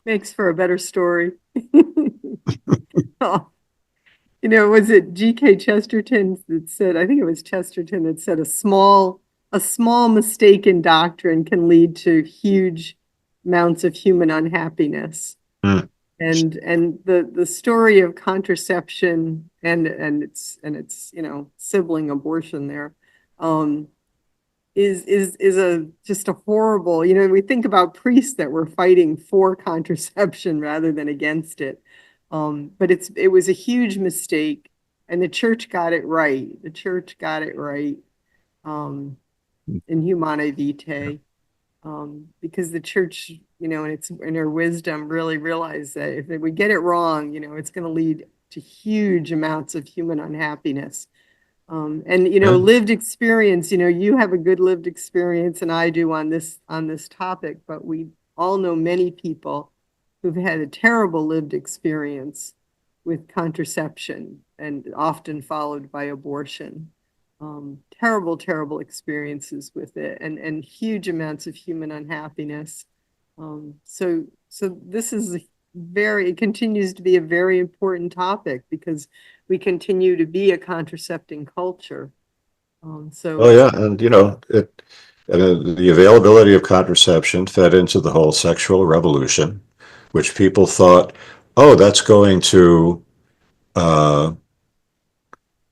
Makes for a better story. Oh, was it G.K. Chesterton that said, I think it was Chesterton that said a small mistake in doctrine can lead to huge amounts of human unhappiness. Mm. And the story of contraception and its sibling abortion there, um, is a just a horrible. We think about priests that were fighting for contraception rather than against it. But it was a huge mistake, and the church got it right. The church got it right, in Humanae Vitae, because the church, in her wisdom, really realized that if we get it wrong, it's going to lead to huge amounts of human unhappiness. And Yeah. lived experience. You have a good lived experience, and I do on this topic. But we all know many people who've had a terrible lived experience with contraception, and often followed by abortion. Terrible, terrible experiences with it, and huge amounts of human unhappiness. So this is it continues to be a very important topic because we continue to be a contracepting culture. Oh So yeah, and the availability of contraception fed into the whole sexual revolution, which people thought, oh, uh,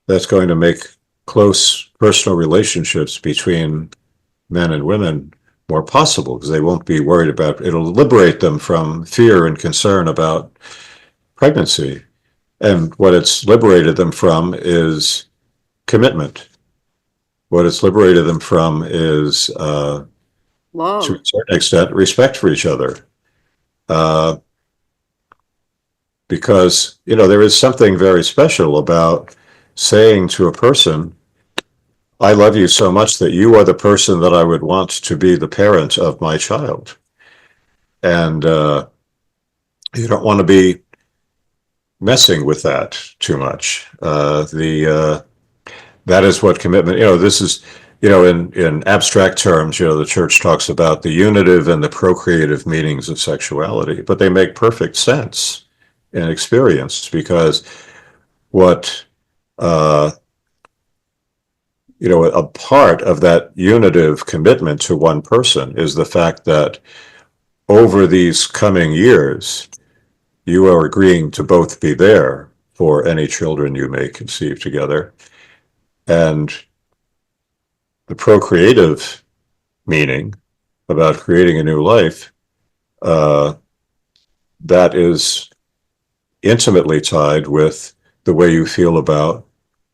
that's going to make close personal relationships between men and women more possible because they won't be worried about it'll liberate them from fear and concern about pregnancy. And what it's liberated them from is commitment. What it's liberated them from is to a love. certain extent, respect for each other. Uh, because, there is something very special about saying to a person, I love you so much that you are the person that I would want to be the parent of my child. And you don't want to be messing with that too much. That is what commitment, this is, in abstract terms, the church talks about the unitive and the procreative meanings of sexuality, but they make perfect sense in experience because what, uh, a part of that unitive commitment to one person is the fact that over these coming years, you are agreeing to both be there for any children you may conceive together. And the procreative meaning about creating a new life, uh, that is intimately tied with the way you feel about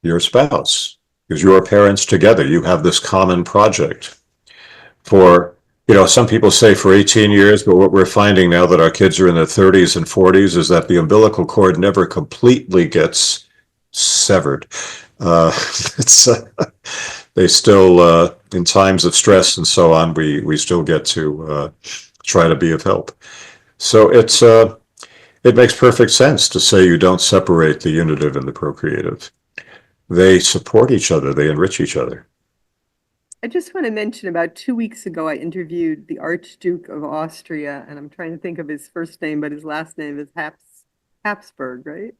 your spouse. Because you're parents together, you have this common project. For, some people say for 18 years, but what we're finding now that our kids are in their 30s and 40s is that the umbilical cord never completely gets severed. It's they still, in times of stress and so on, we still get to try to be of help. So it makes perfect sense to say you don't separate the unitive and the procreative. They support each other. They enrich each other. I just want to mention about 2 weeks ago, I interviewed the Archduke of Austria, and I'm trying to think of his first name, but his last name is Habsburg, right?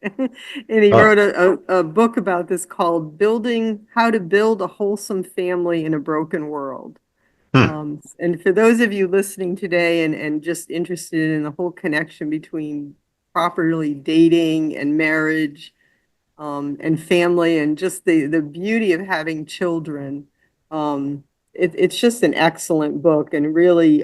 And he Ah, wrote a book about this called How to Build a Wholesome Family in a Broken World. Hmm. And for those of you listening today and just interested in the whole connection between properly dating and marriage, and family and just the beauty of having children. It's just an excellent book and really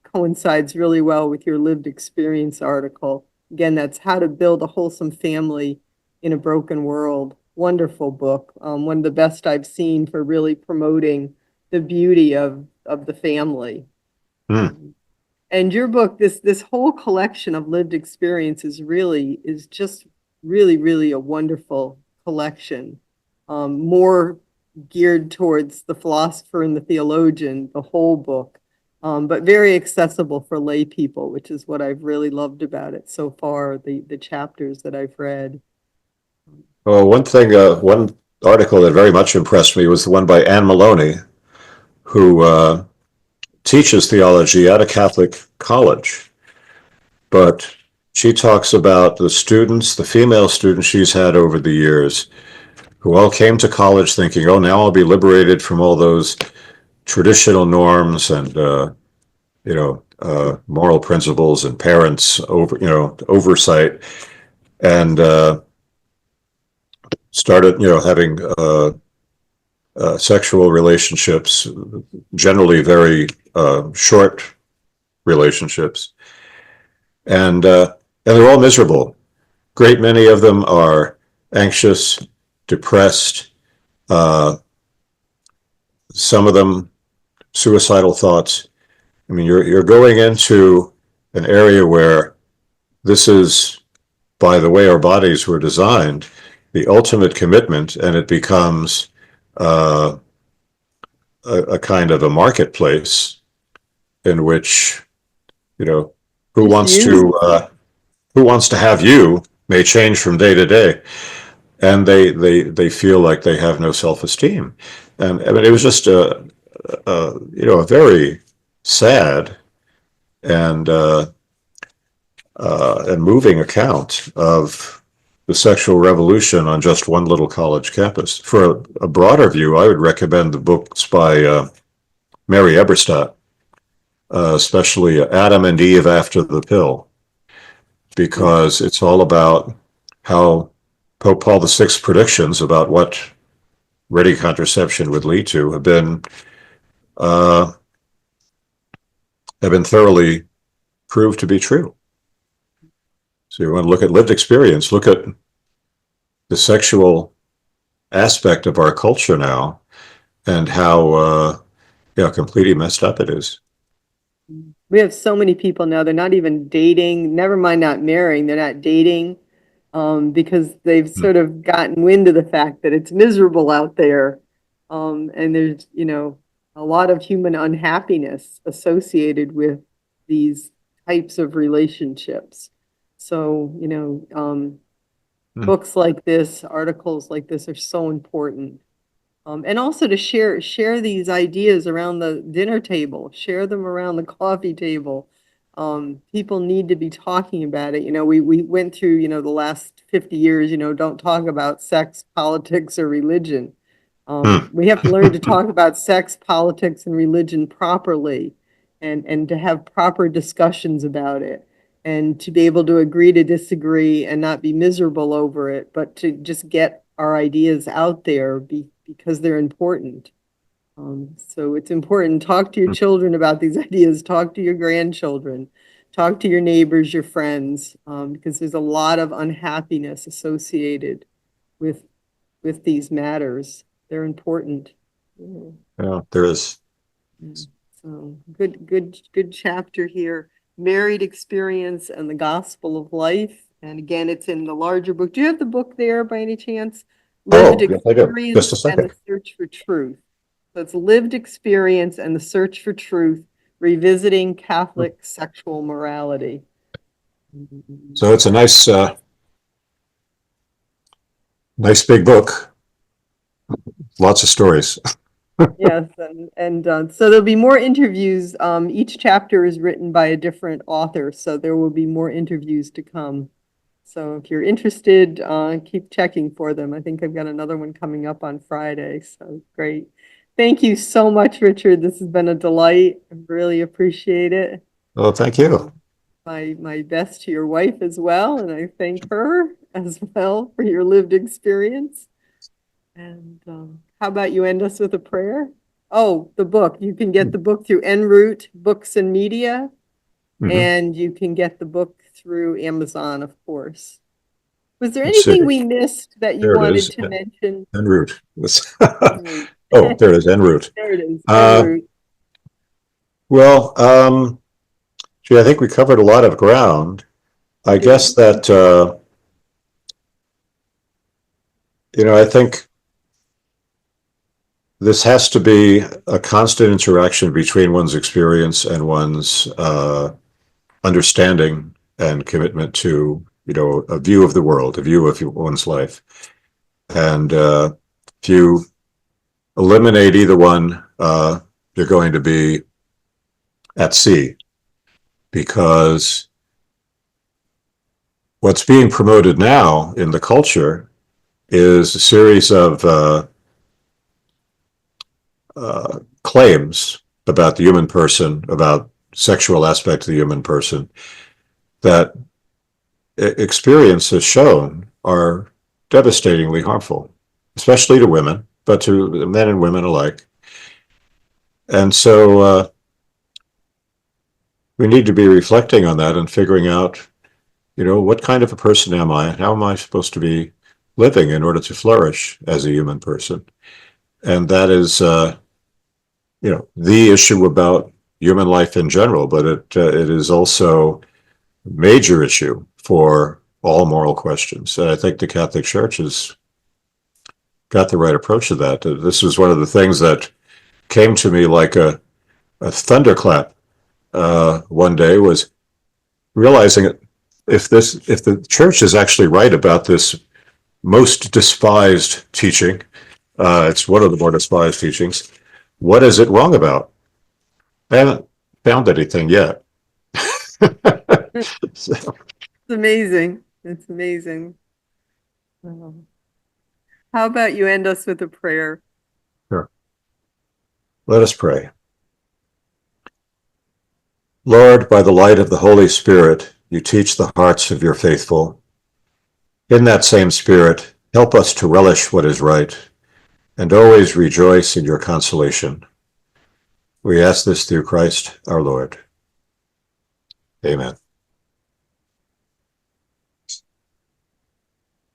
coincides really well with your lived experience article. Again, that's How to Build a Wholesome Family in a Broken World. Wonderful book. One of the best I've seen for really promoting the beauty of the family. Hmm. Um, and your book, this whole collection of lived experiences really is just really a wonderful collection. More geared towards the philosopher and the theologian, the whole book, but very accessible for lay people, which is what I've really loved about it so far, the chapters that I've read. Well, one article that very much impressed me was the one by Anne Maloney, who teaches theology at a Catholic college. But she talks about the students, the female students she's had over the years, who all came to college thinking, oh, now I'll be liberated from all those traditional norms and, moral principles and parents oversight, and started, having sexual relationships, generally very short relationships, and they're all miserable. Great many of them are anxious, depressed. Uh, some of them suicidal thoughts. I mean, you're going into an area where this is, by the way our bodies were designed, the ultimate commitment, and it becomes uh, a kind of a marketplace in which, you know, who Just wants use. to who wants to have you may change from day to day, and they feel like they have no self-esteem. And I mean, it was just a very sad and and moving account of the sexual revolution on just one little college campus. For a broader view, I would recommend the books by Mary Eberstadt, especially Adam and Eve After the Pill, because it's all about how Pope Paul VI's predictions about what ready contraception would lead to uh, have been thoroughly proved to be true. So you want to look at lived experience, look at the sexual aspect of our culture now, and how completely messed up it is. We have so many people now, they're not even dating, never mind not marrying, they're not dating, because they've Hmm. sort of gotten wind of the fact that it's miserable out there. And there's, a lot of human unhappiness associated with these types of relationships. So, Hmm. books like this, articles like this are so important. And also to share these ideas around the dinner table, share them around the coffee table. People need to be talking about it. We went through, the last 50 years, don't talk about sex, politics, or religion. Hmm. We have to learn to talk about sex, politics, and religion properly, and to have proper discussions about it, and to be able to agree to disagree and not be miserable over it, but to just get our ideas out there because they're important. So it's important. Talk to your children about these ideas. Talk to your grandchildren. Talk to your neighbors, your friends, because there's a lot of unhappiness associated with these matters. They're important. Yeah. Yeah, there is. So good chapter here. Married experience and the gospel of life. And again, it's in the larger book. Do you have the book there by any chance? Lived Oh, yes, I do. Just a experience and the second. search for truth. So it's lived experience and the search for truth, revisiting Catholic sexual morality. So it's a nice big book. Lots of stories. Yes, and so there'll be more interviews. Each chapter is written by a different author, so there will be more interviews to come. So if you're interested, keep checking for them. I think I've got another one coming up on Friday, so great. Thank you so much, Richard. This has been a delight. I really appreciate it. Well, thank you. My best to your wife as well, and I thank her as well for your lived experience. And how about you end us with a prayer? Oh, the book. You can get the book through En route Books and Media, Mhm. and you can get the book through Amazon, of course. Was there Let's see. anything we missed that you There it wanted is. to mention? En route. En route. Oh, there it is. En route. There it is. En Uh, route. well, gee, I think we covered a lot of ground. I guess Did. that, I think this has to be a constant interaction between one's experience and one's understanding and commitment to, a view of the world, a view of one's life. And if you eliminate either one, you're going to be at sea, because what's being promoted now in the culture is a series of claims about the human person, about sexual aspects of the human person, that experience has shown are devastatingly harmful, especially to women, but to men and women alike. And so we need to be reflecting on that and figuring out, what kind of a person am I? How am I supposed to be living in order to flourish as a human person? And that is, the issue about human life in general, but it is also a major issue for all moral questions. And I think the Catholic Church has got the right approach to that. This was one of the things that came to me like a thunderclap one day, was realizing if the church is actually right about this most despised teaching, it's one of the more despised teachings, what is it wrong about? I haven't found anything yet. So, It's amazing. It's amazing. Um, how about you end us with a prayer? sure. Let us pray. Lord, by the light of the Holy Spirit, you teach the hearts of your faithful. In that same Spirit, help us to relish what is right and always rejoice in your consolation. We ask this through Christ our Lord. Amen.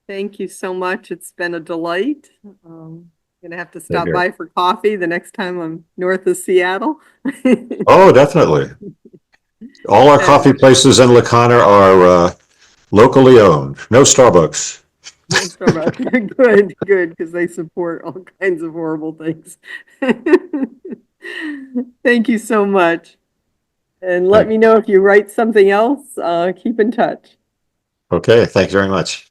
Thank you so much. It's been a delight. Gonna have to Same stop here. by for coffee the next time I'm north of Seattle. Oh, definitely. All our coffee And places in Lacana are locally owned. No Starbucks. no Starbucks. Good, good, because they support all kinds of horrible things. Thank you so much. And let Thank me know if you write something else. Keep in touch. Okay, thanks very much.